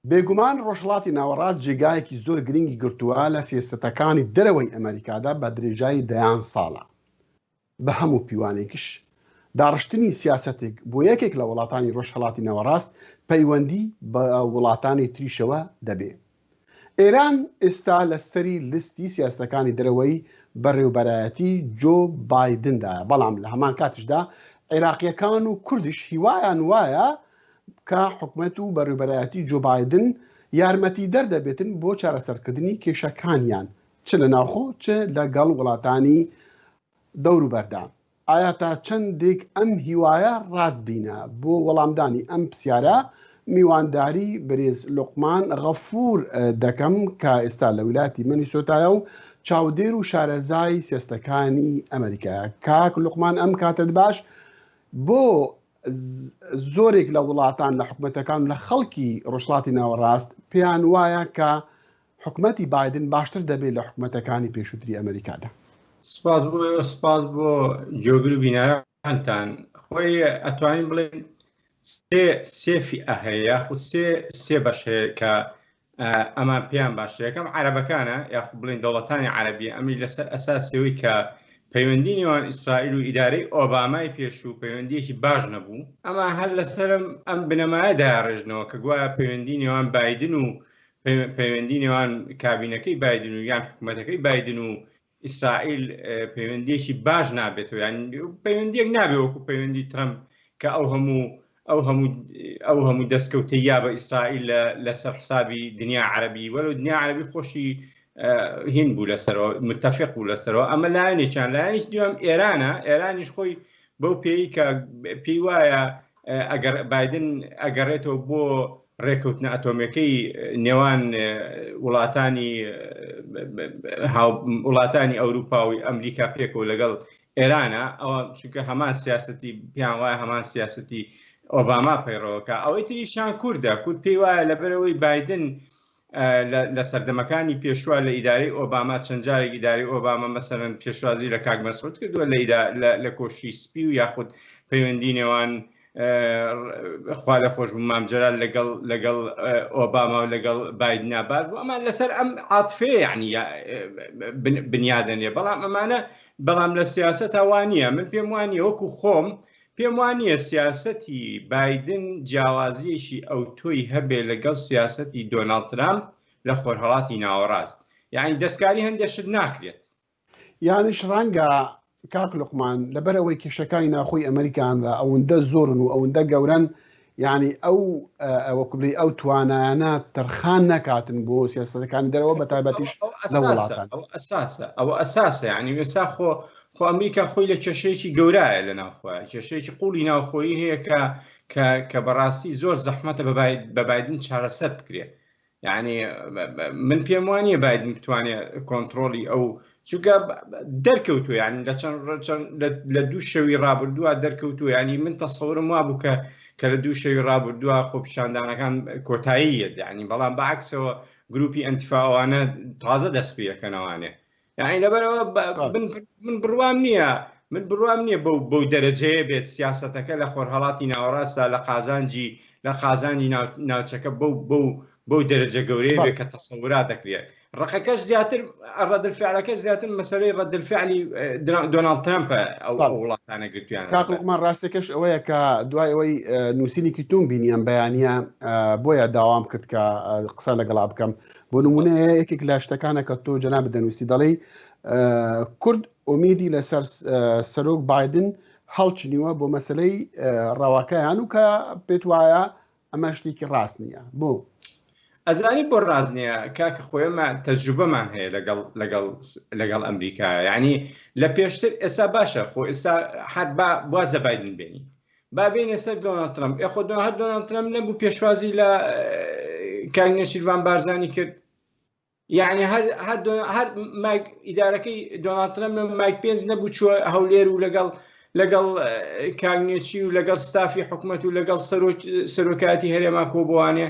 بێگومان ڕۆژهەڵاتی ناوەڕاست جێگایەکی زۆر گرنگی گرتووە لە سیاستەکانی دەرەوەی ئەمریکادا بە درێژایی دەیان ساڵە. بە هەموو پیوانێکیش داڕشتنی سیاسەتێک بۆ یەکێک لە وڵاتانی ڕۆژهەڵاتی ناوەڕاست پەیوەندی بە وڵاتانی تریشەوە دەبێت. ئێران ئێستا لە سەری لیستی سیاستەکانی دەرەوەی بەڕێوەبەرایەتی جۆ بایدندایە، بەڵام لە هەمان کاتشدا عێراقیەکان و کوردیش هیوایان وایە کە حکومەت و بەڕێوەبەرایەتی جۆ بایدن یارمەتی دەردەبێتن بۆ چارەسەرکردنی کێشەکانیان چ لە ناوخۆ چ لەگەڵ وڵاتانی دەوروبەردان. ئایا تا چەندێک ئەم هیوایە ڕاست بینە بۆ وەڵامدانی ئەم پرسیارە میوانداری بەرێز لوقمان غەفور دەکەم کە ئێستا لە ویلاتی مینیسۆتایە و چاودێر و شارەزای سیاستەکانی ئەمریکایە. کاک لوقمان ئەم کاتت باش بۆ زۆرێک لە وڵاتان لە حکومەتەکان لە خەڵکی ڕۆژهەڵاتی ناوەڕاست پێیان وایە کە حکومەتی بایدن باشتر دەبێت لە حکومەتەکانی پێشووتری ئەمریکادا. سپاس بۆ جۆگر و بینایانتان. خۆی ئەتوانین بڵێن سێفی ئەهەیە خو سێ بەش هەیە کە ئەمان پێیان باشە. یەکەم عەرەبەکانە یاخو بڵێن دەوڵەتانی عەرەبی ئەمی لەسەر ئەساسەوەی کە پەیوەندی نێوان ئیسرائیل و ئیدارەی ئۆبامای پێشوو پەیوەندیەکی باش نەبوو. ئەمە هەر لەسەرم ئەم بنەمایە داڕێژنەوە کە گوایە پەیوەندی نێوان بایدن و پەیوەندی نێوان کابینەکەی بایدن و یان حکومەتەکەی بایدن و ئیسرائیل پەیوەندیەکی باش نابێتەوە، یان پەیوەندیەک نابێت وەکو پەیوەندی ترەمپ کە ئەو هەموو دەستکەوتەی یا بە ئیسرائیل لەسەر حسابی دنیا عەرەبی وەرە دنیا عەرەبی خۆشی هین بوو لەسەرەوە متفق بوو لەسەرەوە. ئەمە لایەنێکیان لایەنێکی دوام ئێرانە. ئێرانیش خۆی بەو پێی کە پێی وایە ئەگەر بایدن ئەگەڕێتەوە بۆ ڕێکەوتنە ئەتۆمیەکەی نێوان وڵاتانی ئەوروپاوی ئەمریکا پێکەوە لەگەڵ ئێرانە، ئەوە چونکە هەمان سیاسەتی پیان وایە هەمان سیاسەتی ئۆباما پەیڕەوەکە. ئەوەی تریشان کووردە کورد پێی وایە لەبەرەوەی بایدن لە سەردەمەکانی پێشوە لە ئیدارەی ئۆباما چەند جارێک ئیدارەی ئۆباما مەسەرەن پێشوازی لە کاک مەسعود کردووە لە کۆشی سپی و یاخود پەیوەندی نێوان خوا لە خۆش بوو مامجەرال لەگەڵ ئۆباما و لەگەڵ بایدنا باز بوو. ئەمان لەسەر ئەم عاتفەیە یعنی بنیادەنێ، بەڵام ئەمانە بەڵام لە سیاسەت وانە. من پێم وانە وەکو خۆم پێم وانە سیاسەتی بایدن جیاوازیەکی ئەو تۆی هەبێ لەگەڵ سیاسەتی دۆناڵد ترامپ لە خۆرهەڵاتی ناوەڕاست، یعنی دەستکاری هەندێشت ناکرێت. یانیش ڕەنگە کاک لوقمان لەبەرەوەی کێشەکانی ناخۆی ئەمریکاندا ئەوەندە زۆرن و ئەوەندە گەورن، یعنی ئەوەکوبلی ئەو توانایانە تەرخان نەکاتن بۆ سیاستەکانی دەرەوە بە تایبەتیش لە وڵاتان. ئەوە ئەساسە، یعنی وێستا خۆ ئەمریکا خۆی لە کێشەیەکی گەورایە لە ناوخۆی، کێشەیەکی قوڵی ناوخۆیی هەیە کە بەڕاستی زۆر زەحمەتە بە بایدن چارەسەر بکرێت. یعنی من پێم وانە بایدن بتوانێت کۆنتترۆلی ئەو چونکە دەرکەوتووە، یعنی لە دوو شەوی ڕابردووە دەرکەوتووە. یعنی من تەسەورم وا بوو کە لە دوو شەوی ڕابردووە خۆپیشاندانەکان کۆتاییەت، یعنی بەڵام بەعکسەوە گروپی ئەنتیفاوانە تازە دەست پێ یەکەنەوانێ. یعنی لەبەرەوە من بڕوام نییە بەو دەرەجەیە بێت سیاسەتەکە لە خۆرهەڵاتی ناوەڕاستە لە قازانی ناوچەکە بەو دەرەجە گەورەیە بێت کە تەسەورات دەکرێت. ڕقەکەش زیاتر ڕەدەلفعلەکەش زیاتر مەسەلەی ڕەدەلفعلی دۆناڵد ترامپە ئەو وڵاتانە گرتویان. کاکڵمان ڕاستێکەش ئەوەیە کە دوای ئەوەی نووسینێکی توم بینی ئەم بەیانیە بۆیە داوام کرد کە قسە لەگەڵا بکەم. بۆ نمونەیە یەکێک لە شتەکانە کە تۆ جەناب دەنووسی دەڵێ کورد ئومیدی لەسەر سەرۆک بایدن هەڵچنیوە بۆ مەسەلەی ڕاواکەیان و کە پێت وایە ئەمە شتێکی ڕاست نییە. بۆ ئەزانی بۆ ڕاز نییە کاکە خۆیمە تەجروبەمان هەیە لەگەڵ ئەمریکا. یعنی لە پێشتر ئێستا باشە خۆ ئێستا هەر بوازە بایدن بێنی با بێنێ سەر دۆناڵد ترامپ. خۆ دۆناڵد ترامپ نەبوو پێشوازی لە کاک نەشیروان بارزانی کرد. یعنی هەر ئیدارەکەی دۆناڵد ترامپ مایک پێنس نەبوو چووە هەولێر و لەگەڵ کاگنێچی و لەگەڵ ستافی حکوومەت و لەگەڵ سەرۆکاتی هەرێما کۆبوانێ.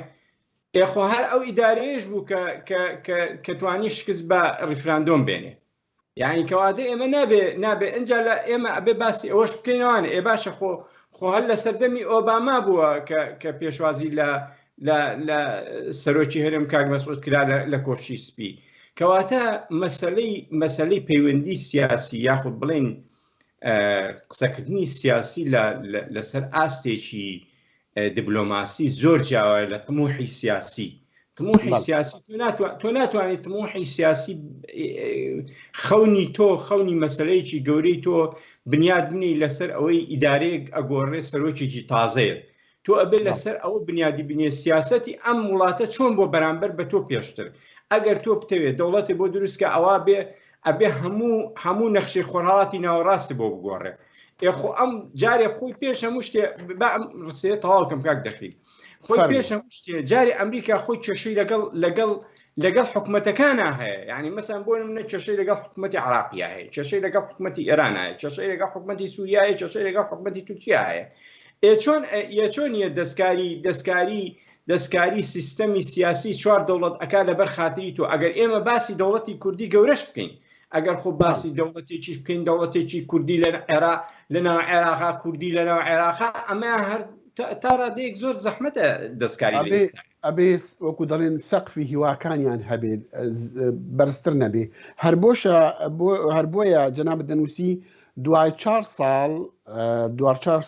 خۆ هەر ئەو ئیدارەیەش بوو کە توانی شکست بە ڕیفراندۆم بێنێ. یعنی کەواتە ئێمە نابێ ئەنجا لە ئێمە ئەبێ باسی ئەوەش بکەینەوانە. باشە خۆ هەر لە سەردەمی ئۆباما بووە کە پێشوازی لە سەرۆکی هەرێم کاک مەسعود کرا لە کۆشی سپی کەواتە مەسەلەی پەیوەندی سیاسی یاخود بڵێن قسەکردنی سیاسی لەسەر ئاستێکی دیبلۆماسی زۆر جیاوایە لە تموحی سیاسی. تموحی سیاسی تۆ ناتوانێت تموحی سیاسی خەونی مەسەلەیەکی گەورەی تۆ بنیاد بنی لەسەر ئەوەی ئیدارەیەک ئەگۆڕێ سەرۆکێکی تازەیە تۆ ئەبێ لەسەر ئەوە بنیادی بنێ سیاسەتی ئەم وڵاتە چۆن بۆ بەرامبەر بە تۆ پێشتر ئەگەر تۆ بتەوێت دەوڵەتی بۆ دروستکە ئەوە ئەبێ هەموو نەخشەی خۆرهاڵاتی ناوەڕاستی بۆ بگۆڕێ ئێخۆ ئەم جارێ خۆی پێش هەموو شتێ ڕسێ تەواوکەم کاک دەخیل خۆی پێش هەموو شتێ جاری ئەمریکا خۆی کێشەی لەگەڵ حکوومەتەکانە هەیە یعنی مەسەن بۆ نمونە کێشەی لەگەڵ حکوومەتی عراقیا هەیە کێشەی لەگەڵ حکوومەتی ئێران هەیە کێشەی لەگەڵ حکوومەتی سووریایە کێشەی لەگەڵ حکوومەتی تورکیا هەیە چۆنیە دەستکاری سیستەمی سیاسی چوار دەوڵەت ئەکا لەبەر خاتری تۆ ئەگەر ئێمە باسی دەوڵەتی کوردی گەورەش بکەین ئەگەر خۆ باسی دەوڵەتێکی بکەین دەوڵەتێکی کوردی لەناو عێراقا کوردی لەناو عێراقا ئەمە هەر تا ڕادەیەک زۆر زەحمەتە دەستکاری ئەبێ وەکو دەڵێن سەقفی هیواکانیان هەبێت بەرزتر نەبێ هەر بۆیە جەنابەت دەنووسی دوای 4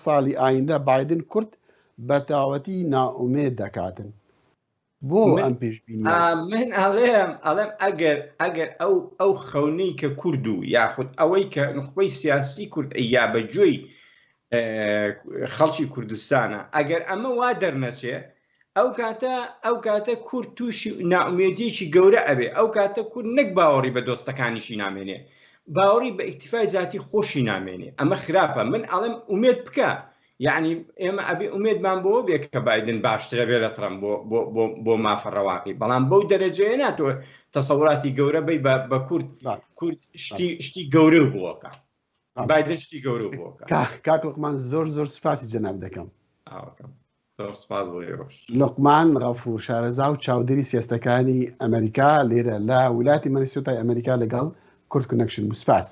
ساڵی ئایندە بایدن کورد بە تاوەتی ناومێد دەکاتن بۆ ئەم پێشبینی من ئەڵێم ئەگەر ئەو خەونەی کە کورد و یاخود ئەوەی کە نخبەی سیاسی کورد یا بەگوێی خەڵکی کوردستانە ئەگەر ئەمە وا دەرنەچێ ئەو کاتە کورد تووشی ناومێدیەکی گەورە ئەبێ ئەو کاتە کورد نەک باوەڕی بە دۆستەکانیشی نامێنێ باوەڕی بە ئیکتیفای ذاتی خۆشی نامێنێ ئەمە خراپە من ئەڵێم ئومێد بکە یعنی ئێمە ئەبێ ئومێدمان بۆ بێت کە بایدن باشترە بێ لە ترەمپ بۆ مافەڕەواقی بەڵام بەو دەرەجەیە ناتۆ تەسەوراتی گەورە بی بە کورد شتی گەورە بووەکە بایدن شتی گەورە بووەکە کاک لوقمان زۆر سوپاسی جەناب دەکەم سپاس بۆ لوقمان غەفور شارەزا و چاودێری سیاستەکانی ئەمریکا لێرە لە ولاتی مەنیسۆتای ئەمریکا لەگەڵ کورد کۆنەکشن سپاس